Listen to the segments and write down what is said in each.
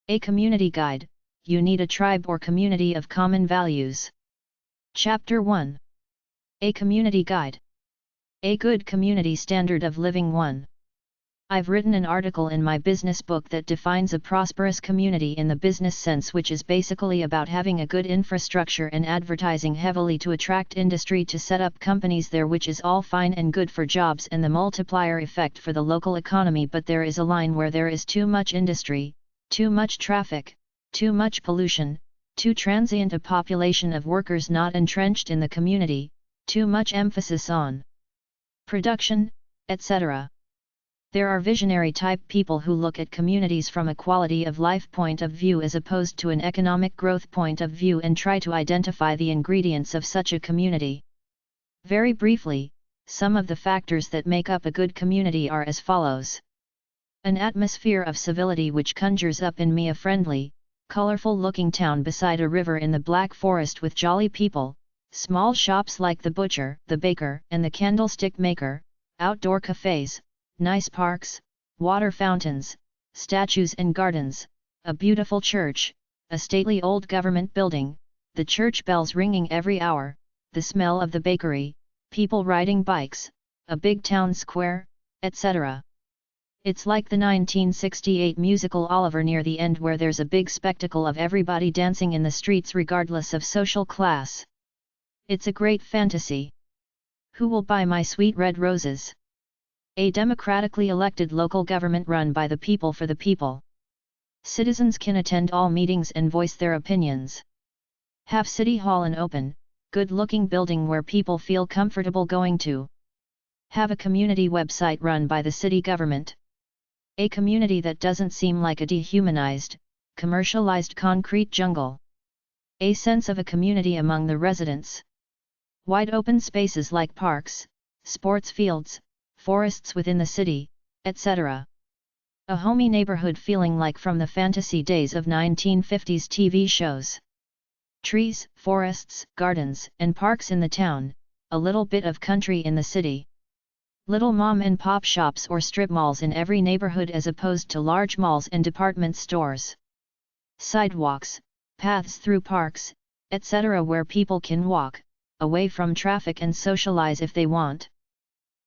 A community guide, you need a tribe or community of common values. Chapter 1. A community guide. A good community standard of living. 1. I've written an article in my business book that defines a prosperous community in the business sense, which is basically about having a good infrastructure and advertising heavily to attract industry to set up companies there, which is all fine and good for jobs and the multiplier effect for the local economy, but there is a line where there is too much industry, too much traffic, too much pollution, too transient a population of workers not entrenched in the community, too much emphasis on production, etc. There are visionary type people who look at communities from a quality of life point of view as opposed to an economic growth point of view and try to identify the ingredients of such a community. Very briefly, some of the factors that make up a good community are as follows. An atmosphere of civility which conjures up in me a friendly, colorful-looking town beside a river in the Black Forest with jolly people, small shops like the butcher, the baker, and the candlestick maker, outdoor cafes, nice parks, water fountains, statues and gardens, a beautiful church, a stately old government building, the church bells ringing every hour, the smell of the bakery, people riding bikes, a big town square, etc. It's like the 1968 musical Oliver near the end, where there's a big spectacle of everybody dancing in the streets regardless of social class. It's a great fantasy. Who will buy my sweet red roses? A democratically elected local government run by the people for the people. Citizens can attend all meetings and voice their opinions. Have City Hall an open, good-looking building where people feel comfortable going to. Have a community website run by the city government. A community that doesn't seem like a dehumanized, commercialized concrete jungle. A sense of a community among the residents. Wide open spaces like parks, sports fields, forests within the city, etc. A homey neighborhood feeling like from the fantasy days of 1950s TV shows. Trees, forests, gardens, and parks in the town, a little bit of country in the city. Little mom and pop shops or strip malls in every neighborhood as opposed to large malls and department stores. Sidewalks, paths through parks, etc. where people can walk, away from traffic and socialize if they want.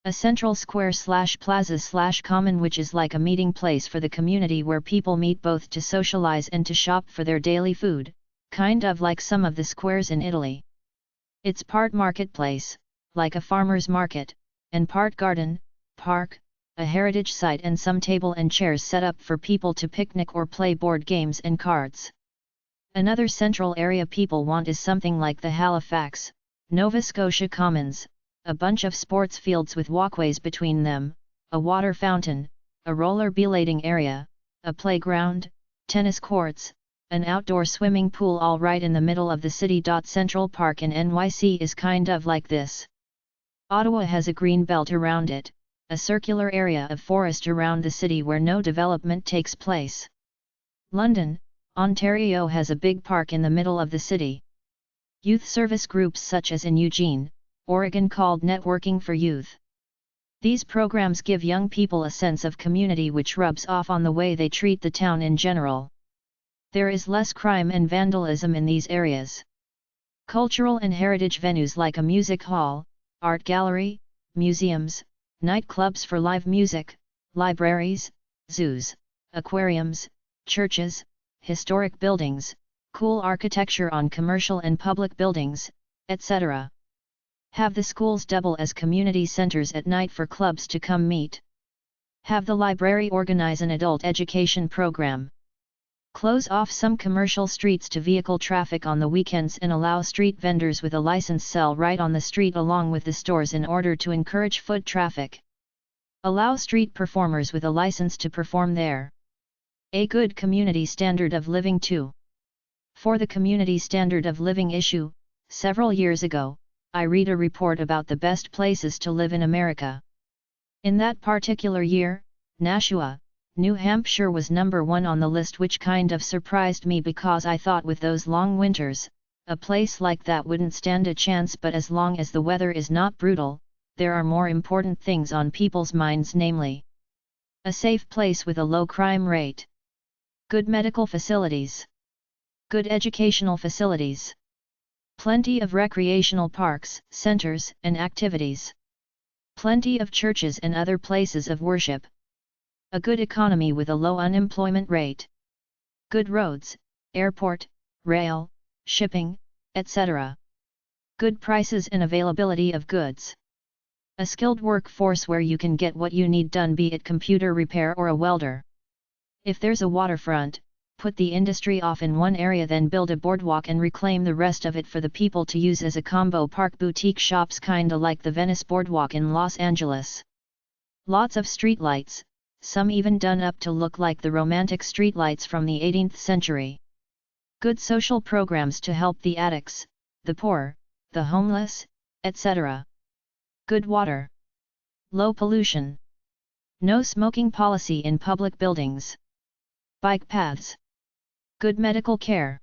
A central square/plaza/common which is like a meeting place for the community where people meet both to socialize and to shop for their daily food, kind of like some of the squares in Italy. It's part marketplace, like a farmer's market, and part garden, park, a heritage site and some table and chairs set up for people to picnic or play board games and cards. Another central area people want is something like the Halifax, Nova Scotia Commons, a bunch of sports fields with walkways between them, a water fountain, a roller blading area, a playground, tennis courts, an outdoor swimming pool all right in the middle of the city. Central Park in NYC is kind of like this. Ottawa has a green belt around it, a circular area of forest around the city where no development takes place. London, Ontario has a big park in the middle of the city. Youth service groups such as in Eugene, Oregon called Networking for Youth. These programs give young people a sense of community which rubs off on the way they treat the town in general. There is less crime and vandalism in these areas. Cultural and heritage venues like a music hall, art gallery, museums, nightclubs for live music, libraries, zoos, aquariums, churches, historic buildings, cool architecture on commercial and public buildings, etc. Have the schools double as community centers at night for clubs to come meet. Have the library organize an adult education program. Close off some commercial streets to vehicle traffic on the weekends and allow street vendors with a license sell right on the street along with the stores in order to encourage foot traffic. Allow street performers with a license to perform there. A good community standard of living. 2. For the community standard of living issue, several years ago, I read a report about the best places to live in America. In that particular year, Nashua, New Hampshire was number 1 on the list, which kind of surprised me because I thought with those long winters, a place like that wouldn't stand a chance, but as long as the weather is not brutal, there are more important things on people's minds, namely a safe place with a low crime rate. Good medical facilities. Good educational facilities. Plenty of recreational parks, centers, and activities. Plenty of churches and other places of worship. A good economy with a low unemployment rate. Good roads, airport, rail, shipping, etc. Good prices and availability of goods. A skilled workforce where you can get what you need done, be it computer repair or a welder. If there's a waterfront, put the industry off in one area, then build a boardwalk and reclaim the rest of it for the people to use as a combo park, boutique shops kinda like the Venice Boardwalk in Los Angeles. Lots of streetlights, some even done up to look like the romantic streetlights from the 18th century. Good social programs to help the addicts, the poor, the homeless, etc. Good water. Low pollution. No smoking policy in public buildings. Bike paths. Good medical care.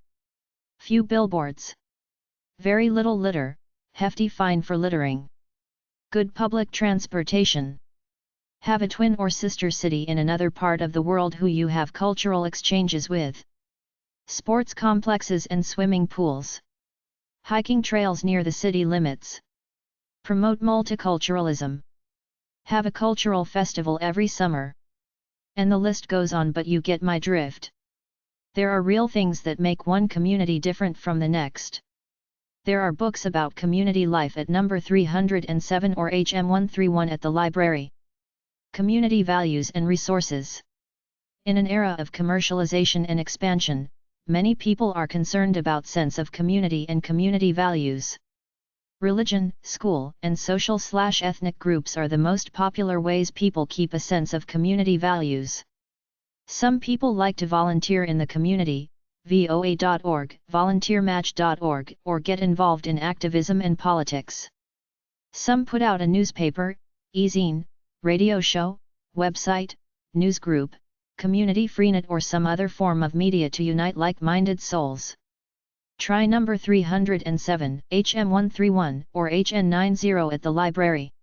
Few billboards. Very little litter, hefty fine for littering. Good public transportation. Have a twin or sister city in another part of the world who you have cultural exchanges with. Sports complexes and swimming pools. Hiking trails near the city limits. Promote multiculturalism. Have a cultural festival every summer. And the list goes on, but you get my drift. There are real things that make one community different from the next. There are books about community life at number 307 or HM131 at the library. Community values and resources. In an era of commercialization and expansion, many people are concerned about sense of community and community values. Religion, school, and social/ethnic groups are the most popular ways people keep a sense of community values. Some people like to volunteer in the community, voa.org, volunteermatch.org, or get involved in activism and politics. Some put out a newspaper, e-zine, radio show, website, news group, community freenet, or some other form of media to unite like-minded souls. Try number 307, HM131, or HN90 at the library.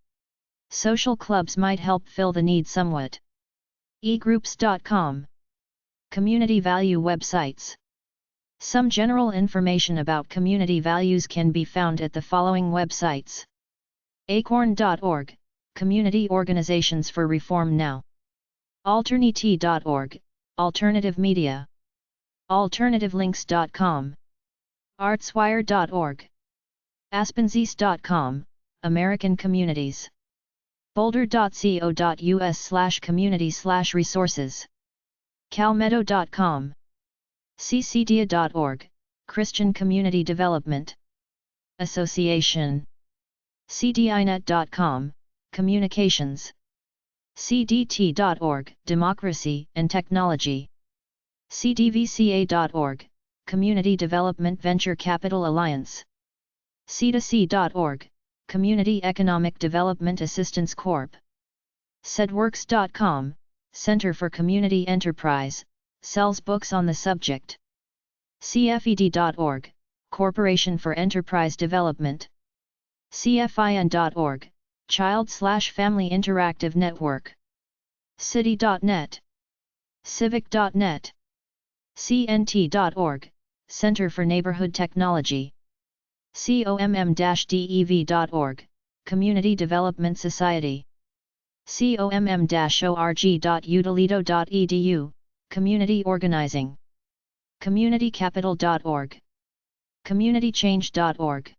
Social clubs might help fill the need somewhat. egroups.com. Community value websites. Some general information about community values can be found at the following websites. acorn.org, Community Organizations for Reform Now. alternity.org, Alternative Media. alternativelinks.com. artswire.org. aspenzeast.com, American Communities. boulder.co.us/community/resources. calmeadow.com. ccdia.org, Christian Community Development Association. cdinet.com, Communications. cdt.org, Democracy and Technology. cdvca.org, Community Development Venture Capital Alliance. c2c.org, Community Economic Development Assistance Corp. sedworks.com, Center for Community Enterprise, sells books on the subject. cfed.org, Corporation for Enterprise Development. cfin.org, Child/Family Interactive Network. city.net. civic.net. cnt.org, Center for Neighborhood Technology. comm-dev.org, Community Development Society. comm-org.utoledo.edu, Community Organizing. communitycapital.org. communitychange.org.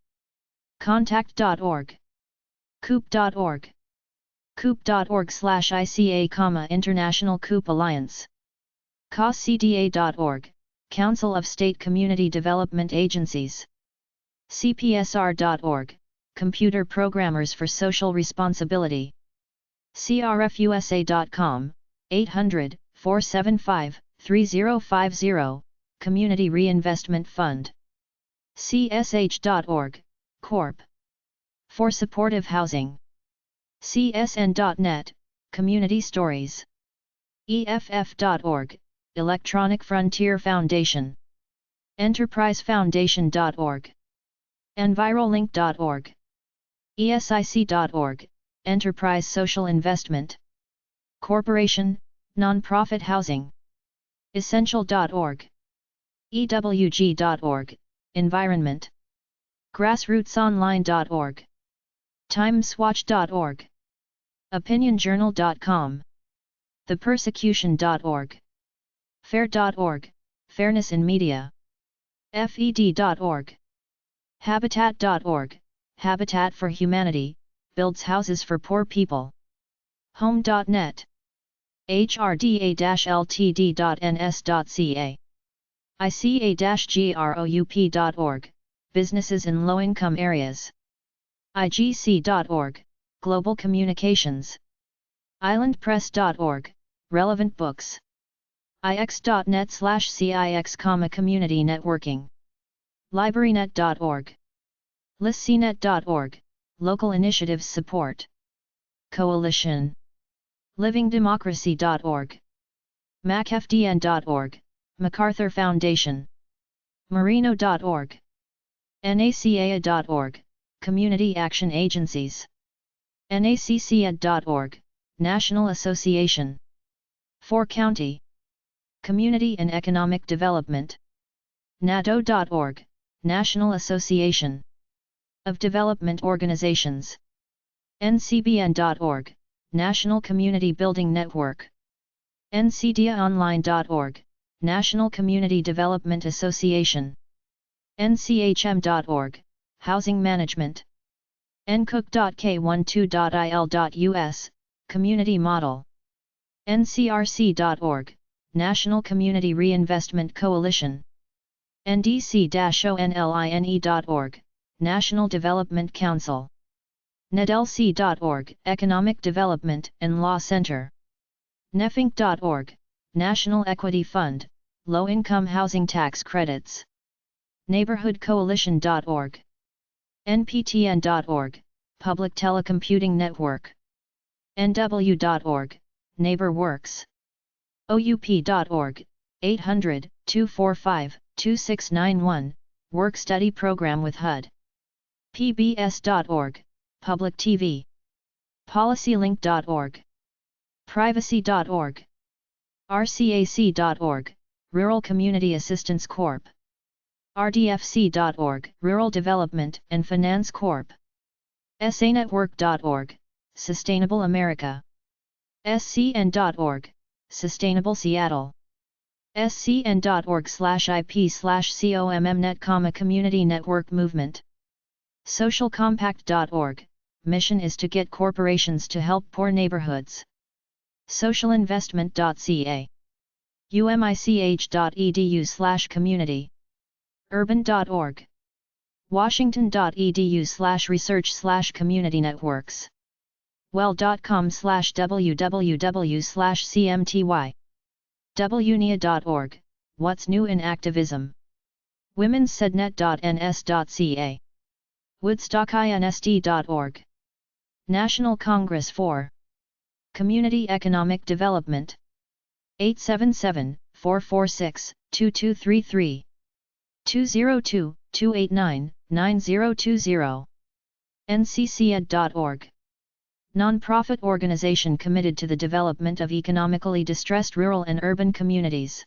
contact.org. coop.org. coop.org/ICA, International Coop Alliance. CASCDA.org, Council of State Community Development Agencies. CPSR.org, Computer Programmers for Social Responsibility. CRFUSA.com, 800-475-3050, Community Reinvestment Fund. CSH.org, Corp. For Supportive Housing. CSN.net, Community Stories. EFF.org, Electronic Frontier Foundation. EnterpriseFoundation.org. Envirolink.org. ESIC.org, Enterprise Social Investment Corporation, Nonprofit Housing. Essential.org. EWG.org, Environment. Grassrootsonline.org. Timeswatch.org. OpinionJournal.com. ThePersecution.org. Fair.org, Fairness in Media. FED.org. Habitat.org, Habitat for Humanity, builds houses for poor people. Home.net. HRDA-LTD.NS.ca. ICA-GROUP.org, businesses in low-income areas. IGC.org, global communications. Islandpress.org, relevant books. ix.net/cix, community networking. Librarynet.org. ListCnet.org, local initiatives support. Coalition. LivingDemocracy.org. MacFDN.org, MacArthur Foundation. Marino.org. NACAA.org, Community Action Agencies. NACCED.org, National Association. For County. Community and Economic Development. NADO.org, National Association of Development Organizations. NCBN.org, National Community Building Network. NCDAonline.org, National Community Development Association. NCHM.org, Housing Management. ncook.k12.il.us, Community Model. NCRC.org, National Community Reinvestment Coalition. NDC-online.org, National Development Council. NEDLC.org, Economic Development and Law Center. NEFINC.org, National Equity Fund, Low Income Housing Tax Credits. NeighborhoodCoalition.org. NPTN.org, Public Telecomputing Network. NW.org, NeighborWorks. OUP.org, 800-245-2691, Work Study Program with HUD. PBS.org, Public TV. PolicyLink.org. Privacy.org. RCAC.org, Rural Community Assistance Corp. RDFC.org, Rural Development and Finance Corp. SANetwork.org, Sustainable America. SCN.org, Sustainable Seattle. scn.org/ip/commnet, Community Network Movement. Socialcompact.org, mission is to get corporations to help poor neighborhoods. Socialinvestment.ca. umich.edu/community. Urban.org. Washington.edu/research/community networks. well.com/www/cmty. wnia.org, What's New in Activism. womenssednet.ns.ca. woodstockinsd.org. National Congress for Community Economic Development. 877-446-2233. 202-289-9020. ncced.org. Nonprofit organization committed to the development of economically distressed rural and urban communities.